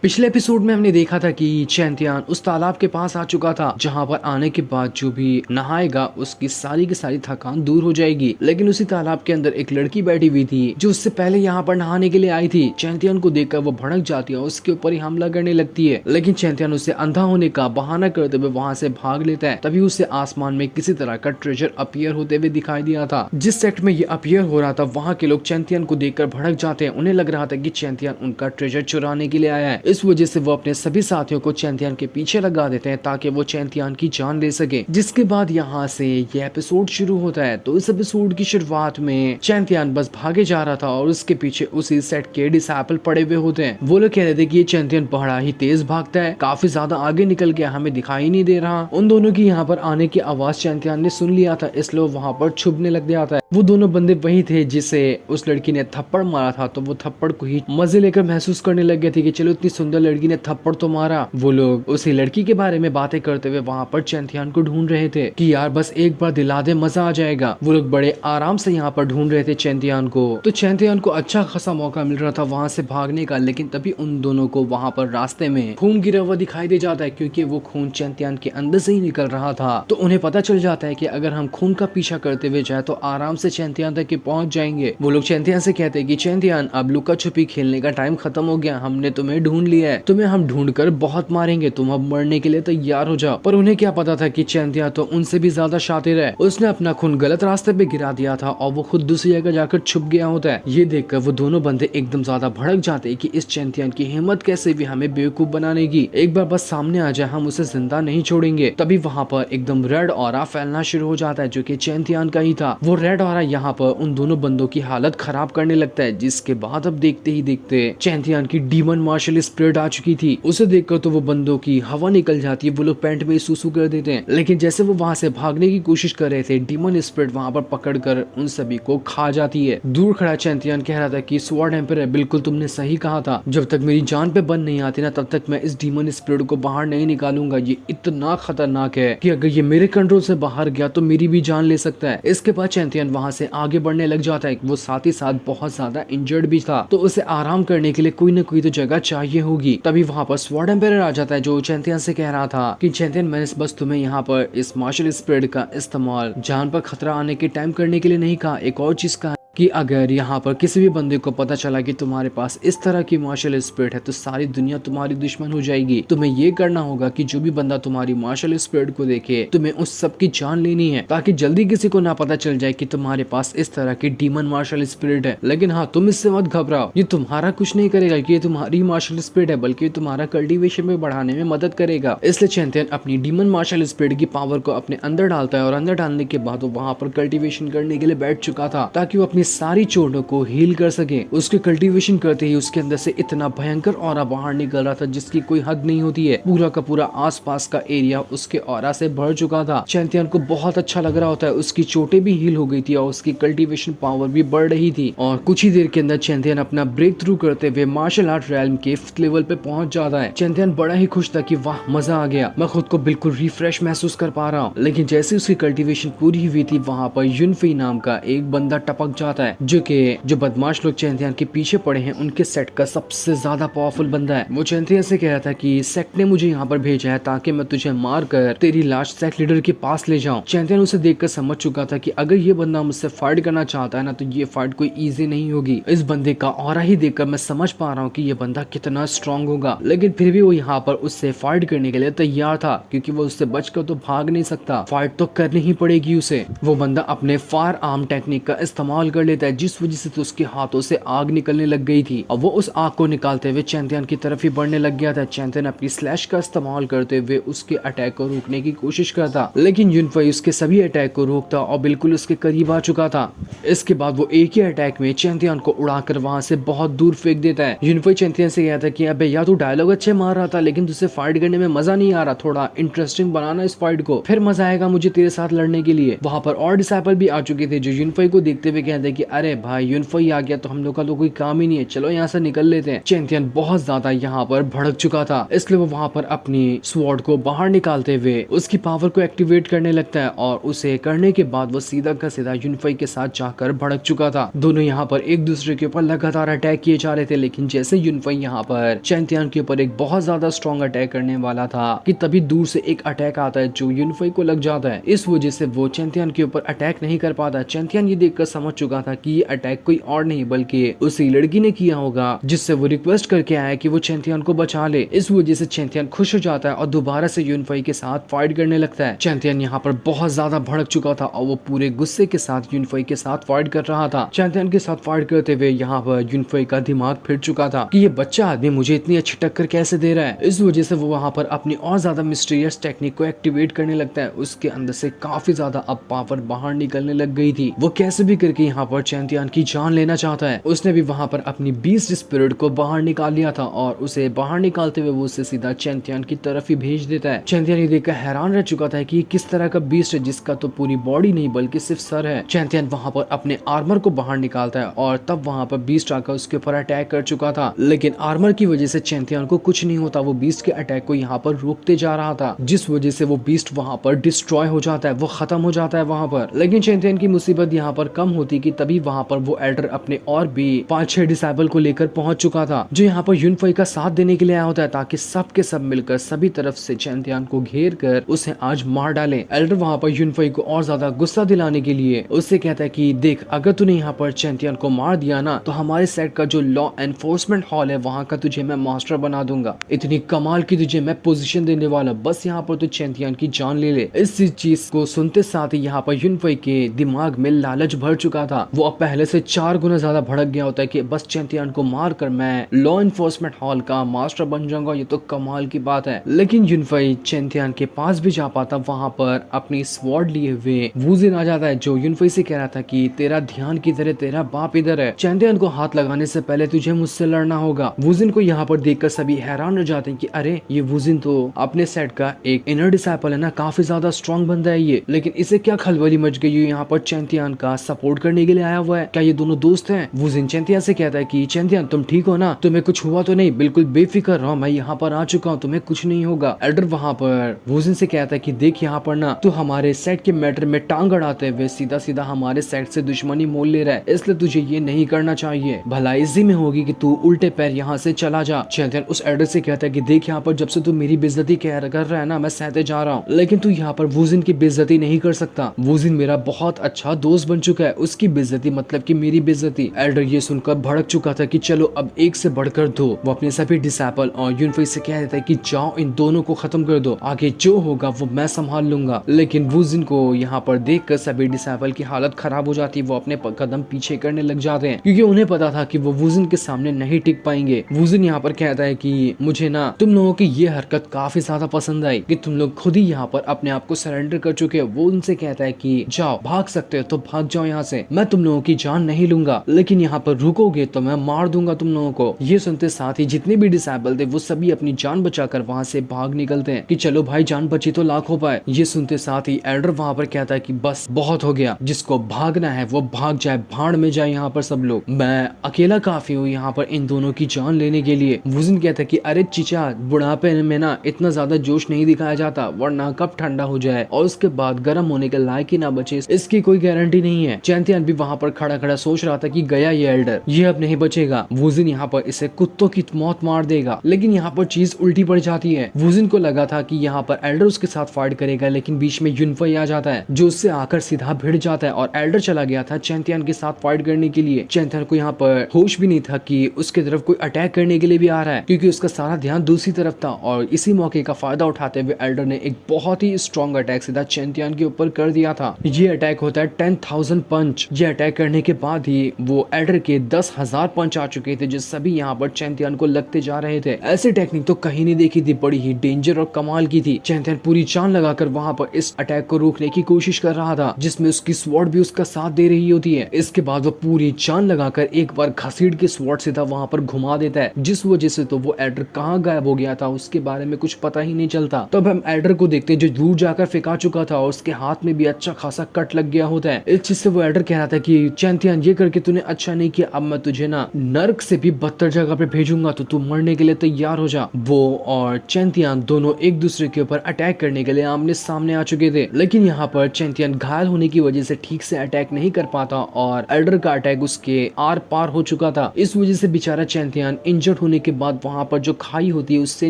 पिछले एपिसोड में हमने देखा था कि चैंतियान उस तालाब के पास आ चुका था जहां पर आने के बाद जो भी नहाएगा उसकी सारी की सारी थकान दूर हो जाएगी। लेकिन उसी तालाब के अंदर एक लड़की बैठी हुई थी जो उससे पहले यहाँ पर नहाने के लिए आई थी। चैंतियान को देखकर वो भड़क जाती है और उसके ऊपर ही हमला करने लगती है। लेकिन चैंतियान उसे अंधा होने का बहाना करते हुए वहां से भाग लेता है। तभी उसे आसमान में किसी तरह का ट्रेजर अपीयर होते हुए दिखाई दिया था। जिस सेक्ट में ये अपीयर हो रहा था वहाँ के लोग चैंतियान को देखकर भड़क जाते हैं। उन्हें लग रहा था कि चैंतियान उनका ट्रेजर चुराने के लिए आया है। इस वजह से वो अपने सभी साथियों को चैंतियान के पीछे लगा देते हैं ताकि वो चैंतियान की जान ले सके। जिसके बाद यहाँ से ये एपिसोड शुरू होता है। तो इस एपिसोड की शुरुआत में चैंतियान बस भागे जा रहा था और उसके पीछे उसी सेट के डिसाइपल पड़े हुए होते हैं। वो लोग कह रहे थे कि ये चैंतियान बड़ा ही तेज भागता है, काफी ज्यादा आगे निकल गया, हमें दिखाई नहीं दे रहा। उन दोनों की यहाँ पर आने की आवाज चैंतियान ने सुन लिया था, इसलिए वहाँ पर छुपने लग जाता है। वो दोनों बंदे वही थे जिसे उस लड़की ने थप्पड़ मारा था, तो वो थप्पड़ को ही मजे लेकर महसूस करने लग गए थे कि चलो इतनी सुंदर लड़की ने थप्पड़ तो मारा। वो लोग उसी लड़की के बारे में बातें करते हुए वहाँ पर चैंतियान को ढूंढ रहे थे कि यार बस एक बार दिला दे, मजा आ जाएगा। वो लोग बड़े आराम से यहाँ पर ढूंढ रहे थे चैंतियान को। तो चैंतियान को अच्छा खासा मौका मिल रहा था वहाँ से भागने का। लेकिन तभी उन दोनों को वहाँ पर रास्ते में खून गिरा हुआ दिखाई दे जाता है, क्योंकि वो खून चैंतियान के अंदर से ही निकल रहा था। तो उन्हें पता चल जाता है कि अगर हम खून का पीछा करते हुए जाए तो आराम से चैंतियान तक पहुंच जाएंगे। वो लोग चैंतियान से कहते हैं कि चैंतियान अब लुका छुपी खेलने का टाइम खत्म हो गया, हमने तुम्हें ढूंढ लिया है, तुम्हें हम ढूंढकर बहुत मारेंगे, तुम अब मरने के लिए तैयार हो जाओ। पर उन्हें क्या पता था कि चैंतियान तो उनसे भी ज्यादा शातिर है। उसने अपना खून गलत रास्ते पे गिरा दिया था और वो खुद दूसरी जगह जाकर छुप गया होता है। ये देखकर वो दोनों बंदे एकदम ज्यादा भड़क जाते हैं कि इस चैंतियान की हिम्मत कैसे भी हमें बेवकूफ बनाने की, एक बार बस सामने आ जाए हम उसे जिंदा नहीं छोड़ेंगे। तभी वहाँ पर एकदम रेड ऑरा फैलना शुरू हो जाता है जो कि चैंतियान का ही था। वो रेड ऑरा यहाँ पर उन दोनों बंदों की हालत खराब करने लगता है। जिसके बाद अब देखते ही देखते चैंतियान की डीमन मार्शल स्पिरिट आ चुकी थी। उसे देखकर तो वो बंदों की हवा निकल जाती है, वो लोग पैंट में सूसू कर देते हैं। लेकिन जैसे वो वहाँ से भागने की कोशिश कर रहे थे, डीमन स्पिरिट वहाँ पर पकड़कर उन सभी को खा जाती है। दूर खड़ा चैंतियान कह रहा था कि स्वॉर्ड एम्पायर, बिल्कुल तुमने सही कहा था, जब तक मेरी जान पे बंद नहीं आती ना तब तक मैं इस डीमन स्पिरिट को बाहर नहीं निकालूंगा। ये इतना खतरनाक है कि अगर ये मेरे कंट्रोल से बाहर गया तो मेरी भी जान ले सकता है। इसके बाद चैंतियान वहाँ से आगे बढ़ने लग जाता है। वो साथ ही साथ बहुत ज्यादा इंजर्ड भी था, तो उसे आराम करने के लिए कोई ना कोई तो जगह चाहिए होगी। तभी वहाँ पर स्वॉर्ड एम्पायर आ जाता है जो चैंतियान से कह रहा था कि चैंतियान, मैंने बस तुम्हें यहाँ पर इस मार्शल स्पिरिट का इस्तेमाल जान पर खतरा आने के टाइम करने के लिए नहीं कहा, एक और चीज का कि अगर यहाँ पर किसी भी बंदे को पता चला कि तुम्हारे पास इस तरह की मार्शल स्पिरिट है तो सारी दुनिया तुम्हारी दुश्मन हो जाएगी। तुम्हें ये करना होगा कि जो भी बंदा तुम्हारी मार्शल स्पिरिट को देखे तुम्हें उस सब की जान लेनी है, ताकि जल्दी किसी को ना पता चल जाए कि तुम्हारे पास इस तरह की डीमन मार्शल स्पिरिट है। लेकिन हाँ, तुम इससे मत घबराओ, ये तुम्हारा कुछ नहीं करेगा कि ये तुम्हारी मार्शल स्पिरिट है, बल्कि तुम्हारा कल्टिवेशन में बढ़ाने में मदद करेगा। इसलिए चैंतियान अपनी डीमन मार्शल स्पिरिट की पावर को अपने अंदर डालता है और अंदर डालने के बाद वो वहाँ पर कल्टिवेशन करने के लिए बैठ चुका था ताकि वो अपनी सारी चोटों को हील कर सके। उसके कल्टीवेशन करते ही उसके अंदर से इतना भयंकर ऑरा बाहर निकल रहा था जिसकी कोई हद नहीं होती है। पूरा का पूरा आसपास का एरिया उसके ऑरा से भर चुका था। चैंतियान को बहुत अच्छा लग रहा होता है, उसकी चोटें भी हील हो गई थी और उसकी कल्टीवेशन पावर भी बढ़ रही थी। और कुछ ही देर के अंदर चैंतियान अपना ब्रेक थ्रू करते हुए मार्शल आर्ट रेल्म के 5th लेवल पे पहुंच जाता है। चैंतियान बड़ा ही खुश था कि वाह मजा आ गया, मैं खुद को बिल्कुल रिफ्रेश महसूस कर पा रहा हूँ। लेकिन जैसे उसकी कल्टीवेशन पूरी हुई थी वहाँ पर युनफी नाम का एक बंदा टपक जाता है जो बदमाश लोग चैंतियान के पीछे पड़े हैं उनके सेट का सबसे ज्यादा पावरफुल बंदा है। वो चैंतियान से कह रहा था कि सेट ने मुझे यहाँ पर भेजा है ताकि मैं तुझे मार कर तेरी लाश सेट लीडर के पास ले जाऊं। चैंतियान उसे देखकर समझ चुका था कि अगर ये बंदा मुझसे फाइट करना चाहता है ना तो ये फाइट कोई इजी नहीं होगी। इस बंदे का ऑरा ही देखकर मैं समझ पा रहा हूँ कि ये बंदा कितना स्ट्रांग होगा। लेकिन फिर भी वो यहाँ पर उससे फाइट करने के लिए तैयार था, क्योंकि वो उससे बचकर तो भाग नहीं सकता, फाइट तो करनी ही पड़ेगी उसे। वो बंदा अपने फायर आर्म टेक्निक का इस्तेमाल कर लेता है, जिस वजह से तो उसके हाथों से आग निकलने लग गई थी और वो उस आग को निकालते हुए चैंतियान की तरफ ही बढ़ने लग गया था। चैंतियान अपनी स्लैश का इस्तेमाल करते हुए उसके अटैक को रोकने की कोशिश करता, लेकिन युनफई उसके सभी अटैक को रोकता और बिल्कुल उसके करीब आ चुका था। इसके बाद वो एक ही अटैक में चैंतियान को उड़ाकर वहां से बहुत दूर फेंक देता है। युनफई चैंतियान से कहता है कि अबे यार, तू डायलॉग अच्छे मार रहा था लेकिन तुझसे फाइट करने में मजा नहीं आ रहा, थोड़ा इंटरेस्टिंग बनाना इस फाइट को, फिर मजा आएगा मुझे तेरे साथ लड़ने के लिए। वहां पर और डिसाइपल भी आ चुके थे जो युनफई को देखते हुए कहते कि अरे भाई यूनफई आ गया तो हम लोग का तो कोई काम ही नहीं है, चलो यहाँ से निकल लेते हैं। चैंटियन बहुत ज्यादा यहाँ पर भड़क चुका था, इसलिए वो वहाँ पर अपनी स्वॉर्ड को बाहर निकालते हुए उसकी पावर को एक्टिवेट करने लगता है और उसे करने के बाद वो सीधा का सीधा यूनफई के साथ जाकर भड़क चुका था। दोनों यहाँ पर एक दूसरे के ऊपर लगातार अटैक किए जा रहे थे, लेकिन जैसे यूनफई यहाँ पर चैंटियन के ऊपर एक बहुत ज्यादा स्ट्रॉन्ग अटैक करने वाला था कि तभी दूर से एक अटैक आता है जो यूनफई को लग जाता है। इस वजह से वो चैंटियन के ऊपर अटैक नहीं कर पाता। चैंटियन ये देखकर समझ चुका था कि ये अटैक कोई और नहीं बल्कि उसी लड़की ने किया होगा जिससे वो रिक्वेस्ट करके आया कि वो चैंटियन को बचा ले। इस वजह से चैंटियन खुश हो जाता है और दोबारा से यूनफई के साथ फाइट करने लगता है। चैंटियन यहाँ पर बहुत ज्यादा भड़क चुका था और वो पूरे गुस्से के साथ यूनफई के साथ फाइट कर रहा था। चैंटियन के साथ फाइट करते हुए यहाँ पर यूनफई का दिमाग फिर चुका था कि ये बच्चा आदमी मुझे इतनी अच्छी टक्कर कैसे दे रहा है। इस वजह से वो वहाँ पर अपनी और ज्यादा मिस्टीरियस टेक्निक को एक्टिवेट करने लगता है। उसके अंदर से काफी ज्यादा अब पावर बाहर निकलने लग गई थी। वो कैसे भी करके यहाँ पर चैंटियन की जान लेना चाहता है। उसने भी वहाँ पर अपनी बीस्ट स्पिरिट को बाहर निकाल लिया था और उसे बाहर निकालते हुए वो उसे सीधा चैंटियन की तरफ ही भेज देता है। चैंटियन ये देखकर हैरान रह चुका था कि किस तरह का बीस्ट है जिसका तो पूरी बॉडी नहीं बल्कि सिर्फ सर है। चैंटियन वहाँ पर अपने आर्मर को बाहर निकालता है और तब वहाँ पर बीस्ट आकर उसके ऊपर अटैक कर चुका था, लेकिन आर्मर की वजह से चैंटियन को कुछ नहीं होता। वो बीस्ट के अटैक को यहाँ पर रोकते जा रहा था, जिस वजह से वो बीस्ट वहाँ पर डिस्ट्रॉय हो जाता है, वो खत्म हो जाता है वहाँ पर। लेकिन चैंटियन की मुसीबत यहाँ पर कम होती कि तभी वहाँ पर वो एल्डर अपने और भी 5-6 डिसाइबल को लेकर पहुंच चुका था, जो यहाँ पर यूनफई का साथ देने के लिए आया होता है ताकि सब के सब मिलकर सभी तरफ से चैंटियन को घेर कर उसे आज मार डाले। एल्डर वहाँ पर यूनफई को और ज्यादा गुस्सा दिलाने के लिए उससे कहता है कि देख, अगर तूने यहाँ पर चैंटियन को मार दिया ना तो हमारे सेट का जो लॉ एनफोर्समेंट हॉल है वहाँ का तुझे मैं मास्टर बना दूंगा। इतनी कमाल की तुझे मैं पोजीशन देने वाला, बस यहाँ पर तू चैंटियन की जान ले ले। इस चीज को सुनते साथ ही यहाँ पर यूनफई के दिमाग में लालच भर चुका था। वो अब पहले से 4 गुना ज्यादा भड़क गया होता है कि बस चैंटियन को मार कर मैं लॉ एनफोर्समेंट हॉल का मास्टर बन जाऊंगा, ये तो कमाल की बात है। लेकिन यूनफई चैंटियन के पास भी जा पाता, वहाँ पर अपनी स्वॉर्ड लिए हुए वूजिन आ जाता है जो यूनफई से कह रहा था कि तेरा ध्यान किधर है, तेरा बाप इधर है, चैंटियन को हाथ लगाने से पहले तुझे मुझसे लड़ना होगा। वूजिन को यहाँ पर देखकर सभी हैरान हो जाते हैं कि अरे ये वूजिन तो अपने सेट का एक इनर डिसाइपल है ना, काफी ज्यादा स्ट्रॉन्ग बंदा है ये, लेकिन इसे क्या खलबली मच गई, यहाँ पर चैंटियन का सपोर्ट करने के लिए आया हुआ है, क्या ये दोनों दोस्त हैं? वूजिन चैंटियन से कहता है कि चैंटियन तुम ठीक हो ना, तुम्हें कुछ हुआ तो नहीं? बिल्कुल बेफिक्र रहो, मैं यहाँ पर आ चुका हूँ, तुम्हें कुछ नहीं होगा। एल्डर वहाँ पर वूजिन से कहता है कि देख यहाँ पर ना तू हमारे सेट के मैटर में टांग अड़ाते हुए सीधा सीधा हमारे सेट से दुश्मनी मोल ले रहा है, इसलिए तुझे ये नहीं करना चाहिए, भला इसी में होगी कि तू उल्टे पैर यहाँ से चला जा। चैंटियन उस एल्डर से कहता है कि देख यहाँ पर जब से तू मेरी बेइज्जती कर रहा है ना, मैं सहते जा रहा हूँ, लेकिन तू यहाँ पर वूजिन की बेइज्जती नहीं कर सकता। वूजिन मेरा बहुत अच्छा दोस्त बन चुका है, उसकी बेइज्जती मतलब कि मेरी बेइज्जती। एल्डर ये सुनकर भड़क चुका था कि चलो अब एक से बढ़कर दो। वो अपने सभी डिसाइपल और यूनफई से कह देता है कि जाओ इन दोनों को खत्म कर दो, आगे जो होगा वो मैं संभाल लूंगा। लेकिन वूजिन को यहाँ पर देखकर सभी डिसाइपल की हालत खराब हो जाती है, वो अपने कदम पीछे करने लग जाते हैं क्योंकि उन्हें पता था कि वो वूजिन के सामने नहीं टिक पाएंगे। वूजिन यहाँ पर कहता है कि मुझे ना तुम लोगों की ये हरकत काफी ज्यादा पसंद आई कि तुम लोग खुद ही यहाँ पर अपने आप को सरेंडर कर चुके हो। वो उनसे कहता है कि जाओ, भाग सकते हो तो भाग जाओ यहाँ से, मैं तुम लोगों की जान नहीं लूंगा, लेकिन यहाँ पर रुकोगे तो मैं मार दूंगा तुम लोगों को। ये सुनते साथ ही जितने भी डिसाइबल थे वो सभी अपनी जान बचाकर वहाँ से भाग निकलते हैं कि चलो भाई, जान बची तो लाख हो पाए। ये सुनते साथ ही एल्डर वहाँ पर कहता है कि बस बहुत हो गया, जिसको भागना है वो भाग जाए, भाड़ में जाए यहाँ पर सब लोग, मैं अकेला काफी हूँ यहाँ पर इन दोनों की जान लेने के लिए। वूजिन कहता है कि अरे चीचा, बुढ़ापे में ना इतना ज्यादा जोश नहीं दिखाया जाता, वरना कब ठंडा हो जाए और उसके बाद गर्म होने के लायक ही ना बचे, इसकी कोई गारंटी नहीं है। चैंटियन भी वहाँ पर खड़ा खड़ा सोच रहा था कि गया ये एल्डर, ये अब नहीं बचेगा, वूजिन यहाँ पर इसे कुत्तों की मौत मार देगा। लेकिन यहाँ पर चीज उल्टी पड़ जाती है। वूजिन को लगा था कि यहाँ पर एल्डर उसके साथ फाइट करेगा, लेकिन बीच में यूनफई आ जाता है जो उससे आकर सीधा भिड़ जाता है और एल्डर चला गया था चैंटियन के साथ फाइट करने के लिए। चैंटियन को यहाँ पर होश भी नहीं था कि उसके तरफ कोई अटैक करने के लिए भी आ रहा है, क्योंकि उसका सारा ध्यान दूसरी तरफ था। और इसी मौके का फायदा उठाते हुए एल्डर ने एक बहुत ही स्ट्रॉन्ग अटैक सीधा चैंटियन के ऊपर कर दिया था। ये अटैक होता है 10,000 पंच। ये अटैक करने के बाद ही वो एल्डर के 10,000 पंच आ चुके थे, जो सभी यहाँ पर चैंटियन को लगते जा रहे थे। ऐसी टेक्निक तो कहीं नहीं देखी थी, बड़ी ही डेंजर और कमाल की थी। चैंटियन पूरी जान लगाकर वहाँ पर इस अटैक को रोकने की कोशिश कर रहा था, जिसमें उसकी स्वॉर्ड भी उसका साथ दे रही होती है। इसके बाद वो पूरी जान लगाकर एक बार घसीट के स्वॉर्ड सीधा वहाँ पर घुमा देता है, जिस वजह से तो वो एल्डर कहाँ गायब हो गया था उसके बारे में कुछ पता ही नहीं चलता। तब हम एल्डर को देखते हैं जो दूर जाकर फेंका चुका था और उसके हाथ में भी अच्छा खासा कट लग गया होता है। इस चीज से वो एल्डर कह रहा था कि चैंतियन ये करके तूने अच्छा नहीं किया, अब मैं तुझे ना नर्क से भी बदतर जगह पे भेजूंगा, तो तू मरने के लिए तैयार हो जा। वो और चैंतियन दोनों एक दूसरे के ऊपर अटैक करने के लिए आमने सामने आ चुके थे, लेकिन यहाँ पर चैंतियन घायल होने की वजह से ठीक से अटैक नहीं कर पाता और एल्डर का अटैक उसके आर पार हो चुका था। इस वजह से बेचारा चैंतियन इंजर्ड होने के बाद वहां पर जो खाई होती है उससे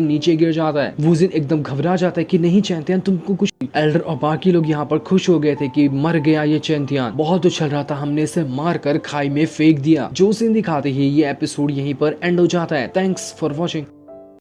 नीचे गिर जाता है। वुजिन एकदम घबरा जाता है कि नहीं चैंतियन तुमको कुछ। एल्डर और बाकी लोग यहाँ पर खुश हो गए थे कि मर गया ये चैंतियन, बहुत उछल रहा था, हमने इसे मार कर खाई में फेंक दिया। जो सीन दिखाते ही ये एपिसोड यहीं पर एंड हो जाता है। Thanks for watching.